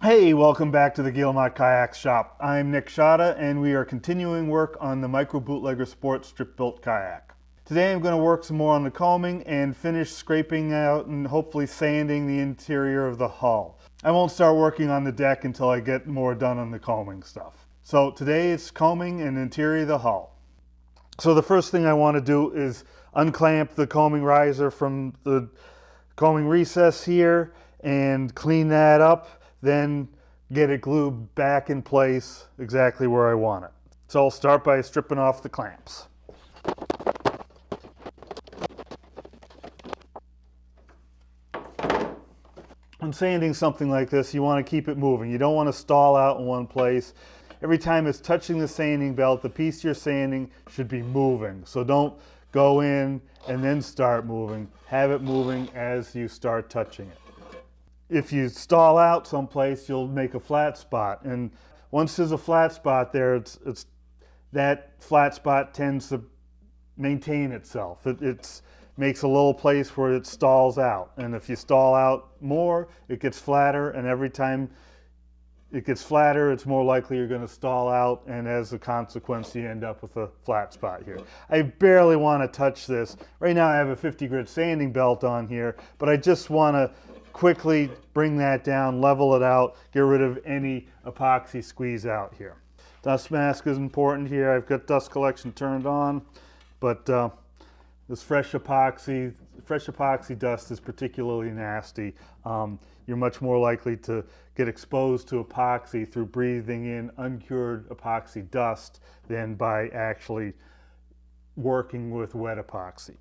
Hey, welcome back to the Guillemot Kayak Shop. I'm Nick Schade, and we are continuing work on the microBootlegger Sport strip-built kayak. Today I'm going to work some more on the coaming and finish scraping out and hopefully sanding the interior of the hull. I won't start working on the deck until I get more done on the coaming stuff. So today it's coaming and interior of the hull. So the first thing I want to do is unclamp the coaming riser from the coaming recess here and clean that up. Then get it glued back in place exactly where I want it. So I'll start by stripping off the clamps. When sanding something like this, you want to keep it moving. You don't want to stall out in one place. Every time it's touching the sanding belt, the piece you're sanding should be moving. So don't go in and then start moving. Have it moving as you start touching it. If you stall out someplace, you'll make a flat spot, and once there's a flat spot there, that flat spot tends to maintain itself. It makes a little place where it stalls out, and if you stall out more, it gets flatter, and every time it gets flatter, it's more likely you're going to stall out, and as a consequence, you end up with a flat spot here. I barely want to touch this. Right now I have a 50 grit sanding belt on here, but I just want to quickly bring that down, level it out, get rid of any epoxy squeeze out here. Dust mask is important here. I've got dust collection turned on, but this fresh epoxy dust is particularly nasty. You're much more likely to get exposed to epoxy through breathing in uncured epoxy dust than by actually working with wet epoxy.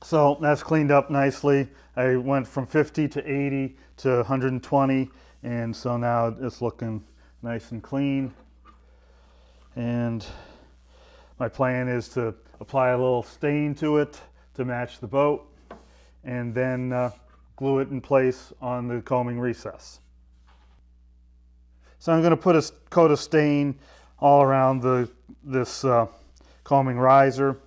So that's cleaned up nicely. I went from 50 to 80 to 120, and so now it's looking nice and clean. And my plan is to apply a little stain to it to match the boat, and then glue it in place on the coaming recess. So I'm going to put a coat of stain all around this coaming riser.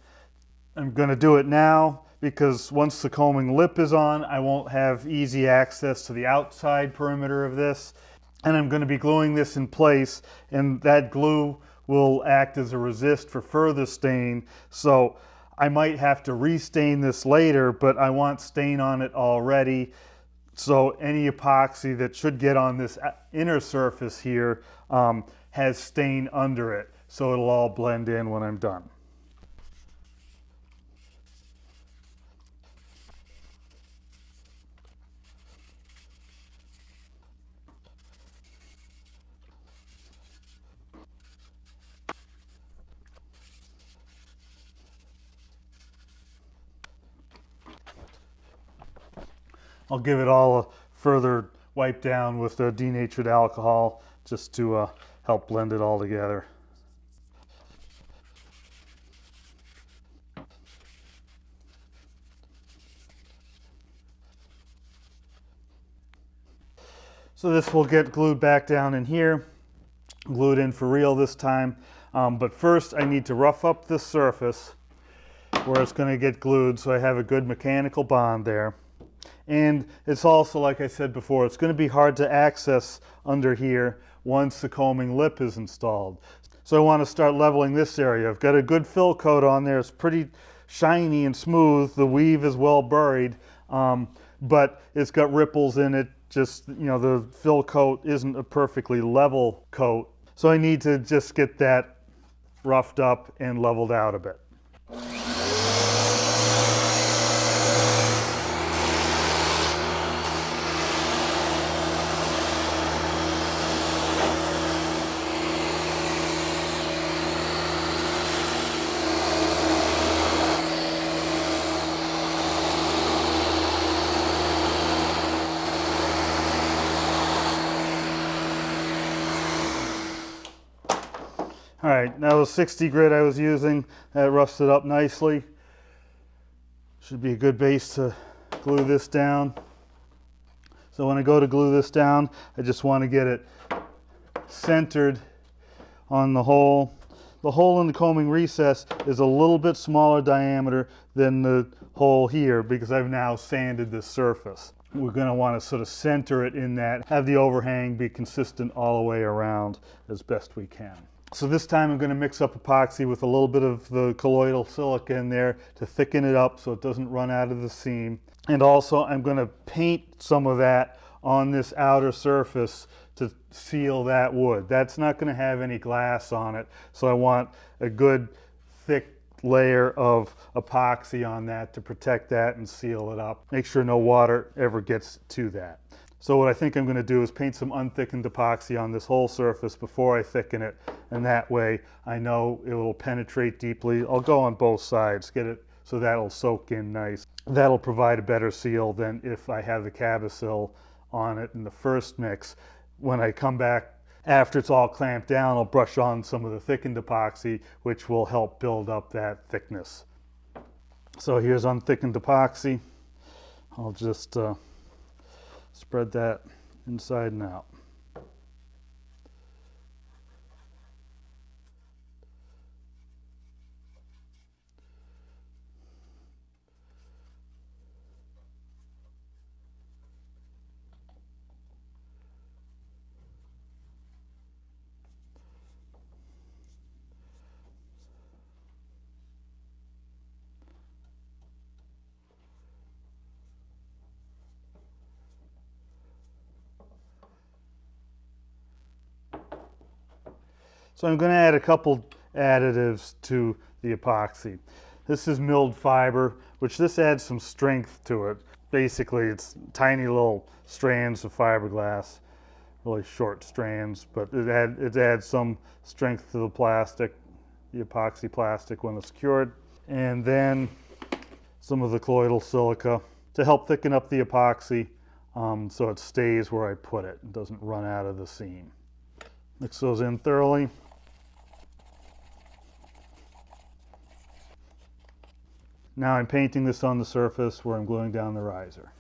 I'm going to do it now because once the coaming lip is on, I won't have easy access to the outside perimeter of this. And I'm going to be gluing this in place, and that glue will act as a resist for further stain. So I might have to restain this later, but I want stain on it already. So any epoxy that should get on this inner surface here has stain under it. So it'll all blend in when I'm done. I'll give it all a further wipe down with the denatured alcohol just to help blend it all together. So this will get glued back down in here, glued in for real this time. But first I need to rough up this surface where it's going to get glued so I have a good mechanical bond there. And it's also, like I said before, it's going to be hard to access under here once the coaming lip is installed. So I want to start leveling this area. I've got a good fill coat on there. It's pretty shiny and smooth. The weave is well buried, but it's got ripples in it. Just, you know, the fill coat isn't a perfectly level coat. So I need to just get that roughed up and leveled out a bit. All right, now the 60 grit I was using, that roughs it up nicely. Should be a good base to glue this down. So when I go to glue this down, I just want to get it centered on the hole. The hole in the coaming recess is a little bit smaller diameter than the hole here because I've now sanded this surface. We're going to want to sort of center it in that, have the overhang be consistent all the way around as best we can. So this time I'm going to mix up epoxy with a little bit of the colloidal silica in there to thicken it up so it doesn't run out of the seam. And also I'm going to paint some of that on this outer surface to seal that wood. That's not going to have any glass on it, so I want a good thick layer of epoxy on that to protect that and seal it up. Make sure no water ever gets to that. So what I think I'm going to do is paint some unthickened epoxy on this whole surface before I thicken it, and that way I know it will penetrate deeply. I'll go on both sides, get it so that'll soak in nice. That'll provide a better seal than if I have the Cabosil on it in the first mix. When I come back after it's all clamped down, I'll brush on some of the thickened epoxy, which will help build up that thickness. So here's unthickened epoxy. I'll just spread that inside and out. So I'm going to add a couple additives to the epoxy. This is milled fiber, which this adds some strength to it. Basically, it's tiny little strands of fiberglass, really short strands, but it adds some strength to the plastic, the epoxy plastic when it's cured. And then some of the colloidal silica to help thicken up the epoxy so it stays where I put it and doesn't run out of the seam. Mix those in thoroughly. Now I'm painting this on the surface where I'm gluing down the riser.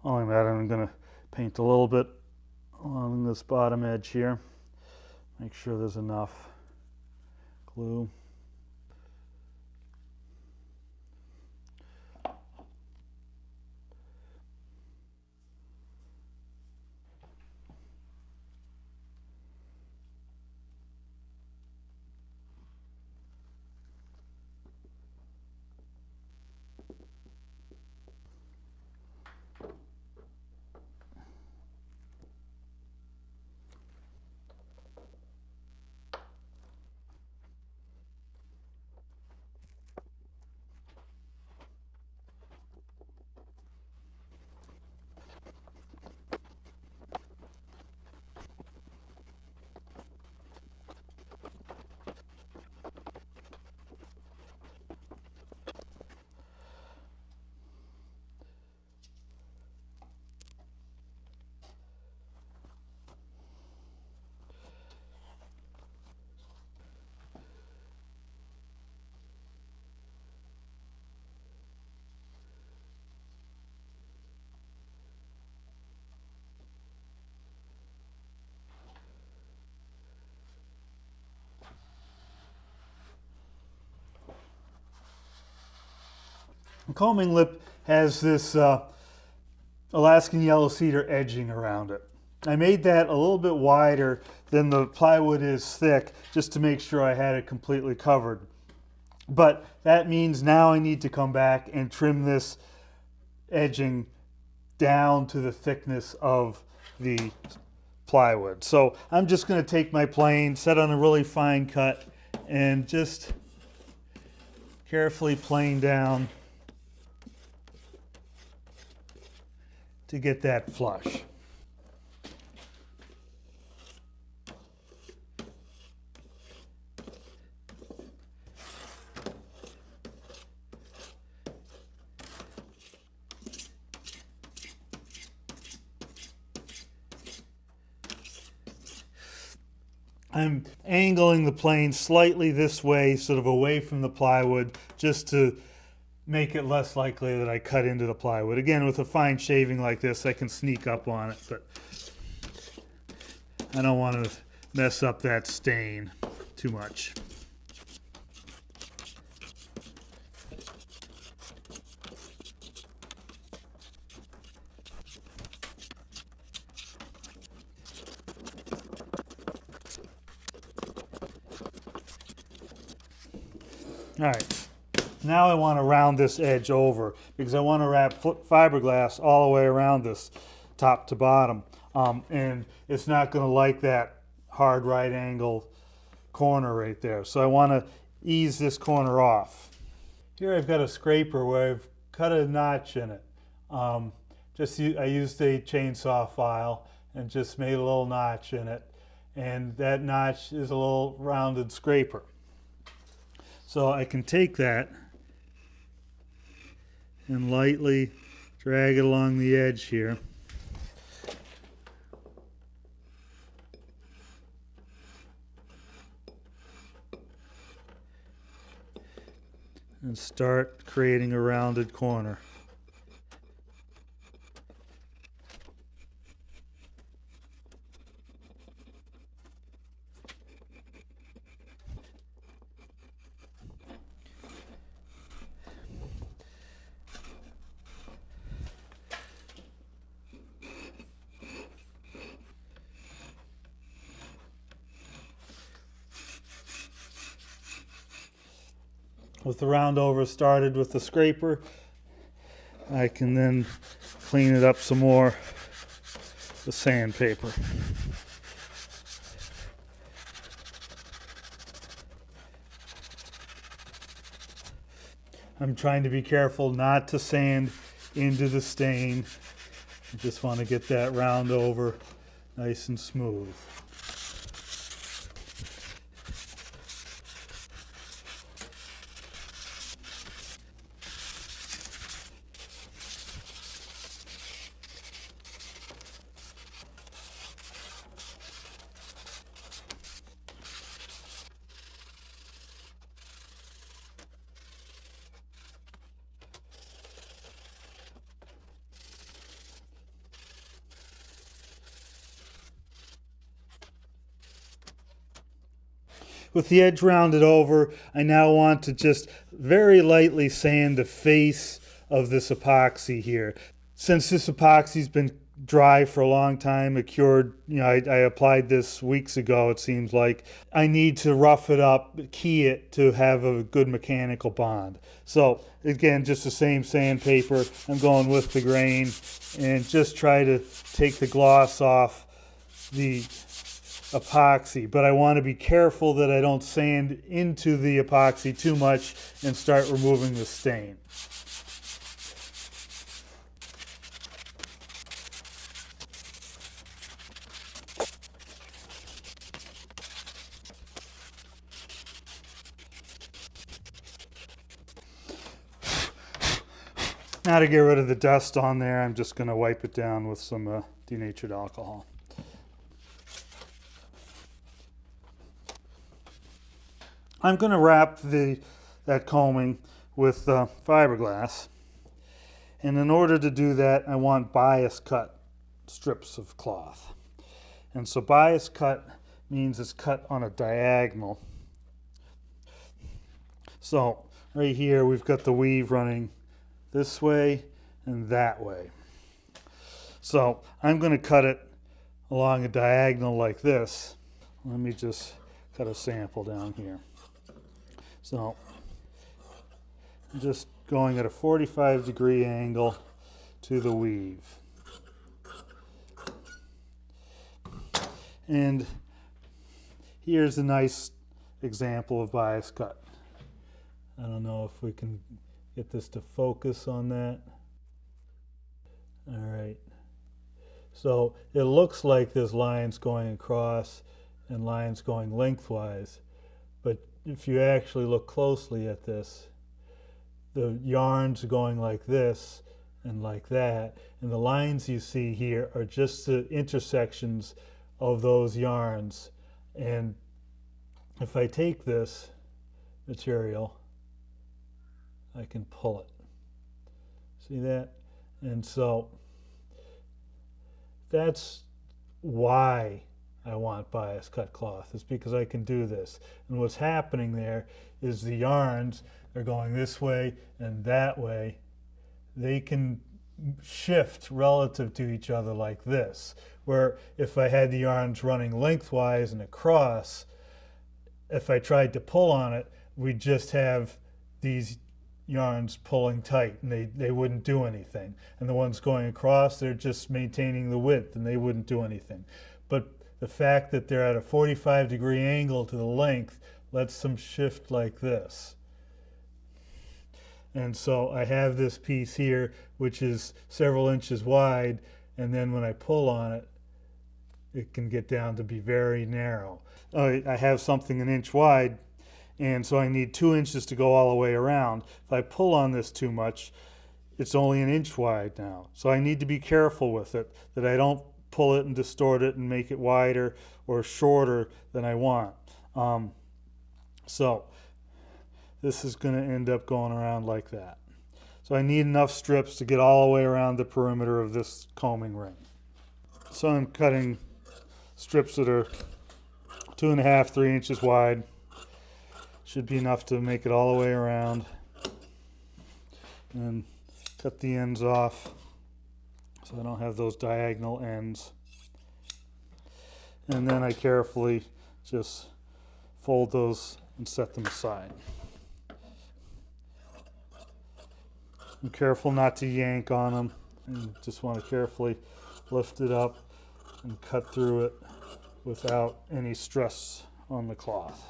While I'm at it, I'm going to paint a little bit along this bottom edge here. Make sure there's enough glue. Coaming Lip has this Alaskan yellow cedar edging around it. I made that a little bit wider than the plywood is thick, just to make sure I had it completely covered. But that means now I need to come back and trim this edging down to the thickness of the plywood. So I'm just going to take my plane, set on a really fine cut, and just carefully plane down to get that flush. I'm angling the plane slightly this way, sort of away from the plywood, just to make it less likely that I cut into the plywood. Again, with a fine shaving like this, I can sneak up on it, but I don't want to mess up that stain too much. All right, now I want to round this edge over because I want to wrap fiberglass all the way around this top to bottom. And it's not going to like that hard right angle corner right there. So I want to ease this corner off. Here I've got a scraper where I've cut a notch in it. I used a chainsaw file and just made a little notch in it. And that notch is a little rounded scraper. So I can take that and lightly drag it along the edge here. And start creating a rounded corner. With the round over started with the scraper, I can then clean it up some more with sandpaper. I'm trying to be careful not to sand into the stain. I just want to get that round over nice and smooth. With the edge rounded over, I now want to just very lightly sand the face of this epoxy here. Since this epoxy's been dry for a long time, it cured, I applied this weeks ago, it seems like. I need to rough it up, key it to have a good mechanical bond. So again, just the same sandpaper, I'm going with the grain and just try to take the gloss off the epoxy, but I want to be careful that I don't sand into the epoxy too much and start removing the stain. Now to get rid of the dust on there, I'm just going to wipe it down with some denatured alcohol. I'm going to wrap that coaming with fiberglass, and in order to do that I want bias cut strips of cloth. And so bias cut means it's cut on a diagonal. So right here we've got the weave running this way and that way. So I'm going to cut it along a diagonal like this. Let me just cut a sample down here. So I'm just going at a 45-degree angle to the weave. And here's a nice example of bias cut. I don't know if we can get this to focus on that. All right. So it looks like there's lines going across and lines going lengthwise, but if you actually look closely at this, the yarns are going like this and like that, and the lines you see here are just the intersections of those yarns. And if I take this material, I can pull it. See that? And so that's why I want bias cut cloth, is because I can do this. And what's happening there is the yarns are going this way and that way. They can shift relative to each other like this, where if I had the yarns running lengthwise and across, if I tried to pull on it, we'd just have these yarns pulling tight and they wouldn't do anything. And the ones going across, they're just maintaining the width and they wouldn't do anything. But the fact that they're at a 45-degree angle to the length lets them shift like this. And so I have this piece here which is several inches wide, and then when I pull on it, it can get down to be very narrow. I have something an inch wide, and so I need 2 inches to go all the way around. If I pull on this too much, it's only an inch wide now. So I need to be careful with it, that I don't pull it and distort it and make it wider or shorter than I want. So this is going to end up going around like that. So I need enough strips to get all the way around the perimeter of this combing ring. So I'm cutting strips that are 2.5, 3 inches wide. Should be enough to make it all the way around. And cut the ends off so I don't have those diagonal ends. And then I carefully just fold those and set them aside. I'm careful not to yank on them, and just want to carefully lift it up and cut through it without any stress on the cloth.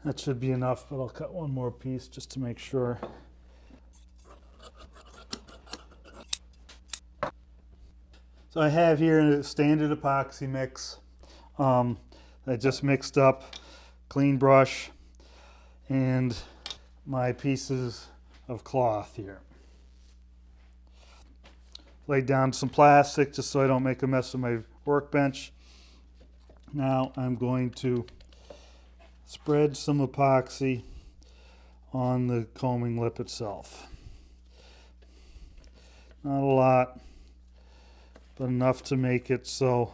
That should be enough, but I'll cut one more piece just to make sure. So I have here a standard epoxy mix. I just mixed up clean brush and my pieces of cloth here. Laid down some plastic just so I don't make a mess of my workbench. Now I'm going to spread some epoxy on the coaming lip itself. Not a lot, but enough to make it so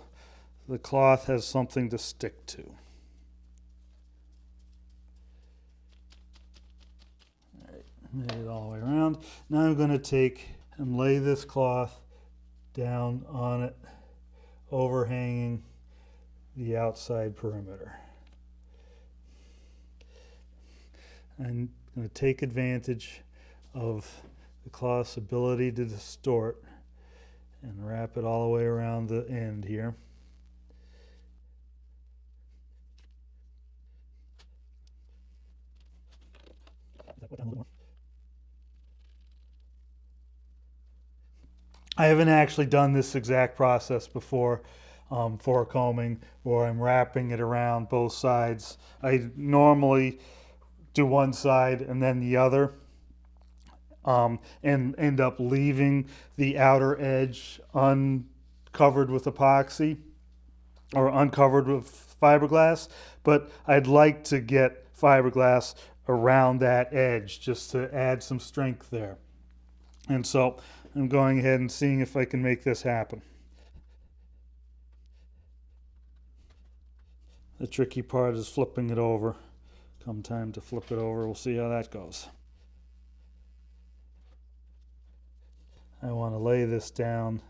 the cloth has something to stick to. All right, made it all the way around. Now I'm going to take and lay this cloth down on it, overhanging the outside perimeter. I'm going to take advantage of the cloth's ability to distort and wrap it all the way around the end here. I haven't actually done this exact process before for combing, where I'm wrapping it around both sides. I normally do one side and then the other, and end up leaving the outer edge uncovered with epoxy or uncovered with fiberglass, but I'd like to get fiberglass around that edge just to add some strength there. And so I'm going ahead and seeing if I can make this happen. The tricky part is flipping it over. Come time to flip it over, we'll see how that goes. I want to lay this down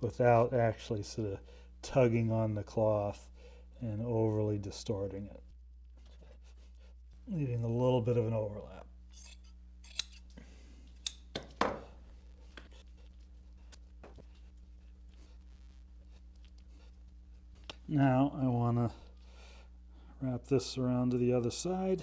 without actually sort of tugging on the cloth and overly distorting it, leaving a little bit of an overlap. Now I want to wrap this around to the other side.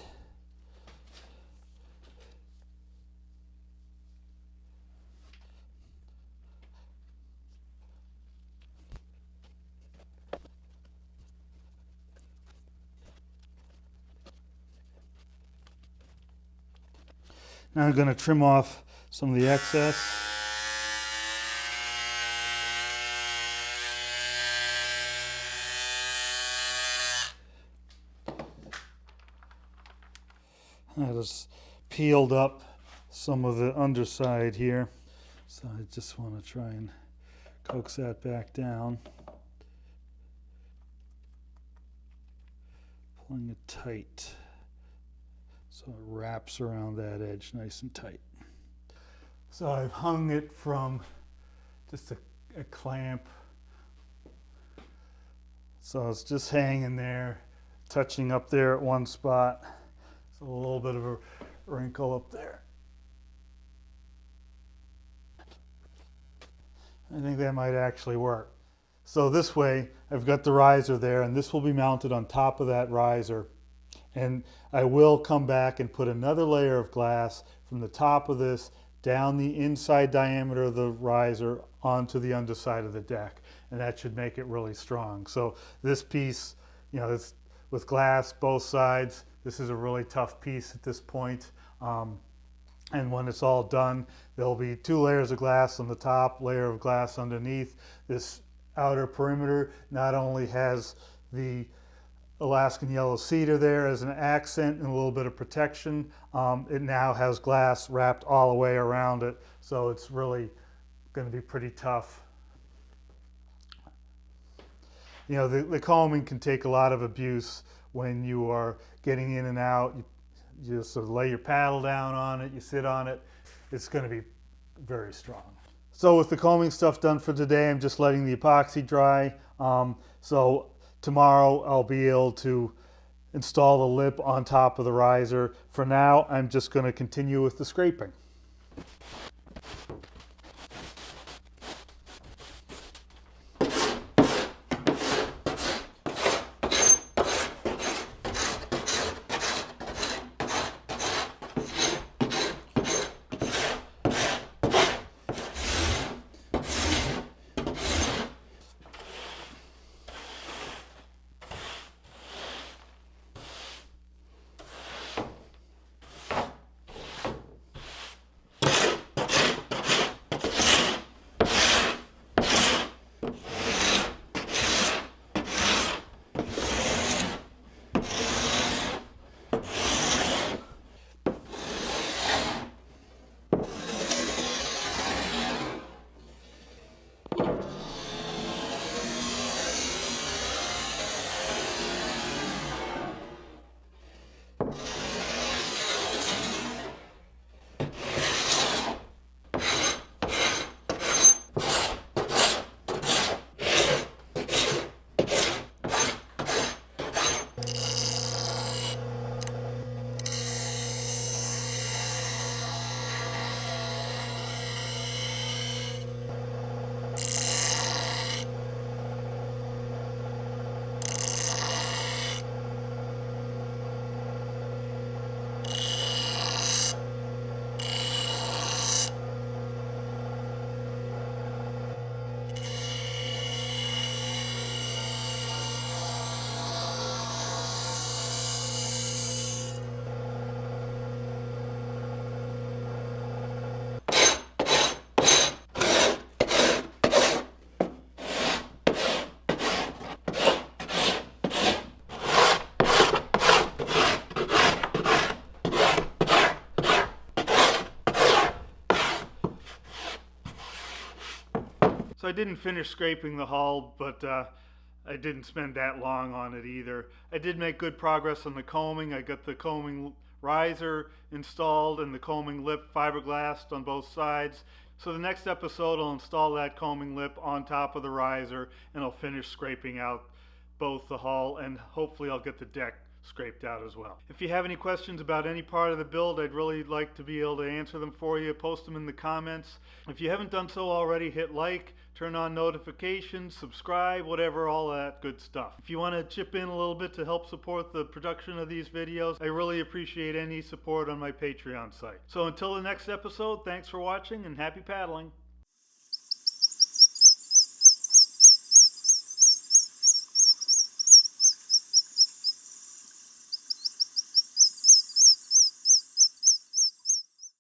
Now I'm going to trim off some of the excess. I just peeled up some of the underside here, so I just want to try and coax that back down, pulling it tight so it wraps around that edge nice and tight. So I've hung it from just a clamp, so it's just hanging there, touching up there at one spot. A little bit of a wrinkle up there. I think that might actually work. So this way I've got the riser there, and this will be mounted on top of that riser, and I will come back and put another layer of glass from the top of this down the inside diameter of the riser onto the underside of the deck, and that should make it really strong. So this piece, you know, it's with glass both sides. This is a really tough piece at this point. And when it's all done, there'll be 2 layers of glass on the top, layer of glass underneath. This outer perimeter not only has the Alaskan yellow cedar there as an accent and a little bit of protection, it now has glass wrapped all the way around it. So it's really going to be pretty tough. You know, the coaming can take a lot of abuse when you are getting in and out. You just sort of lay your paddle down on it, you sit on it, it's going to be very strong. So with the coaming stuff done for today, I'm just letting the epoxy dry. So tomorrow I'll be able to install the lip on top of the riser. For now, I'm just going to continue with the scraping. I didn't finish scraping the hull, but I didn't spend that long on it either. I did make good progress on the coaming. I got the coaming riser installed and the coaming lip fiberglassed on both sides. So the next episode I'll install that coaming lip on top of the riser and I'll finish scraping out both the hull, and hopefully I'll get the deck scraped out as well. If you have any questions about any part of the build, I'd really like to be able to answer them for you. Post them in the comments. If you haven't done so already, hit like, turn on notifications, subscribe, whatever, all that good stuff. If you want to chip in a little bit to help support the production of these videos, I really appreciate any support on my Patreon site. So until the next episode, thanks for watching and happy paddling.